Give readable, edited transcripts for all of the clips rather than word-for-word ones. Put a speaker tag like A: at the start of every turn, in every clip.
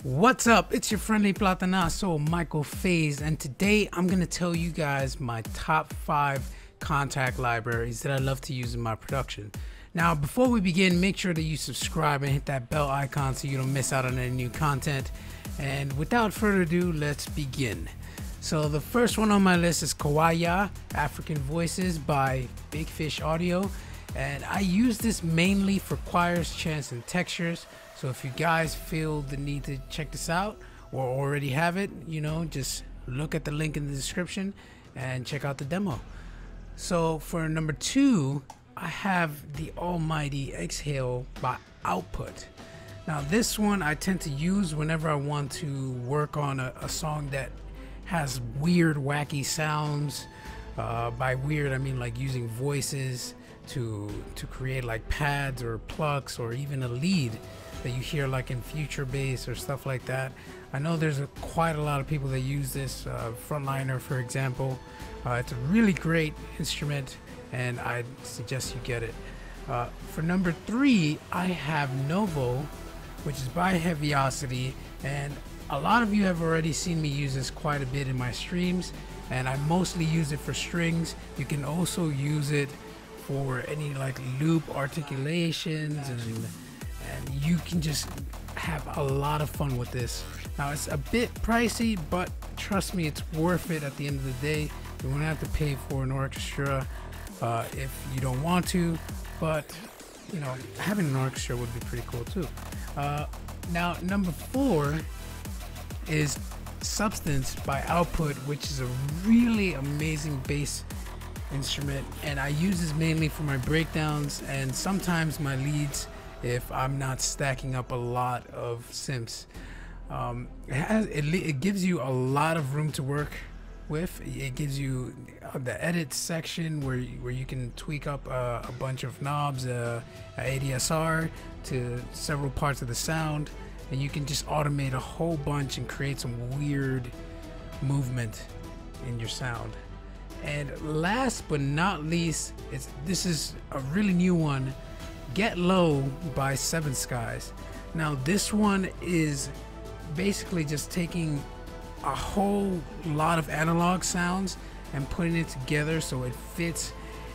A: What's up? It's your friendly Platanazo, Michael Faze, and today I'm going to tell you guys my top 5 Kontakt libraries that I love to use in my production. Now, before we begin, make sure that you subscribe and hit that bell icon so you don't miss out on any new content. And without further ado, let's begin. So the first one on my list is Kawaya, African Voices by Big Fish Audio. And I use this mainly for choirs, chants, and textures. So if you guys feel the need to check this out or already have it, just look at the link in the description and check out the demo. So for number 2, I have the almighty Exhale by Output. Now this one I tend to use whenever I want to work on a song that has weird, wacky sounds. By weird, I mean like using voices to create like pads or plucks or even a lead that you hear like in future bass or stuff like that. I know there's quite a lot of people that use this, Frontliner for example. It's a really great instrument and I suggest you get it. For number 3, I have Novo, which is by Heaviosity, and a lot of you have already seen me use this quite a bit in my streams, and I mostly use it for strings. You can also use it for any like loop articulations, and you can just have a lot of fun with this. Now it's a bit pricey, but trust me, it's worth it at the end of the day. You won't have to pay for an orchestra if you don't want to, but having an orchestra would be pretty cool too. Now number 4 is Substance by Output, which is a really amazing bass instrument, and I use this mainly for my breakdowns and sometimes my leads if I'm not stacking up a lot of synths. It gives you a lot of room to work with. It gives you the edit section where you can tweak up a bunch of knobs, ADSR to several parts of the sound, and you can just automate a whole bunch and create some weird movement in your sound. And last but not least, this is a really new one, Get Low by Seven Skies. Now this one is basically just taking a whole lot of analog sounds and putting it together so it fits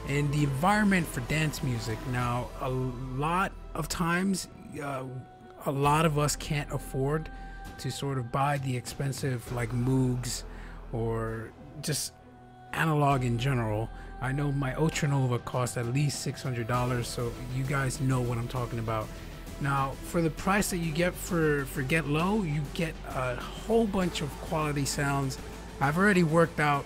A: in the environment for dance music. Now a lot of times a lot of us can't afford to sort of buy the expensive like Moogs or just analog in general. I know my Ultranova cost at least $600, so you guys know what I'm talking about. Now for the price that you get for Get Low, you get a whole bunch of quality sounds. I've already worked out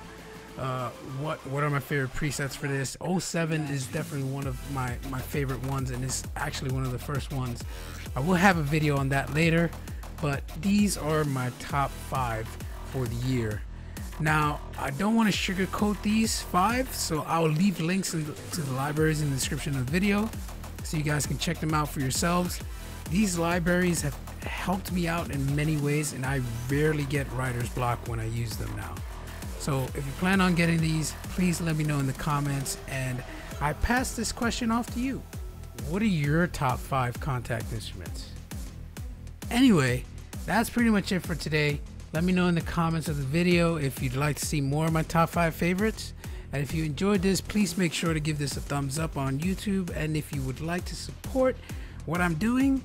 A: what are my favorite presets for this. 07 is definitely one of my favorite ones, and it's actually one of the first ones. I will have a video on that later, but these are my top 5 for the year. Now, I don't want to sugarcoat these 5, so I'll leave links to the libraries in the description of the video so you guys can check them out for yourselves. These libraries have helped me out in many ways, and I rarely get writer's block when I use them now. So if you plan on getting these, please let me know in the comments, and I pass this question off to you. What are your top 5 Kontakt instruments? Anyway, that's pretty much it for today. Let me know in the comments of the video if you'd like to see more of my top 5 favorites. And if you enjoyed this, please make sure to give this a thumbs up on YouTube. And if you would like to support what I'm doing,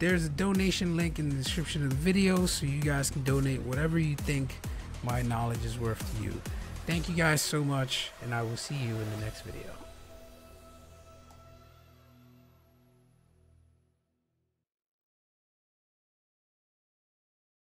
A: there's a donation link in the description of the video so you guys can donate whatever you think my knowledge is worth to you. Thank you guys so much, and I will see you in the next video.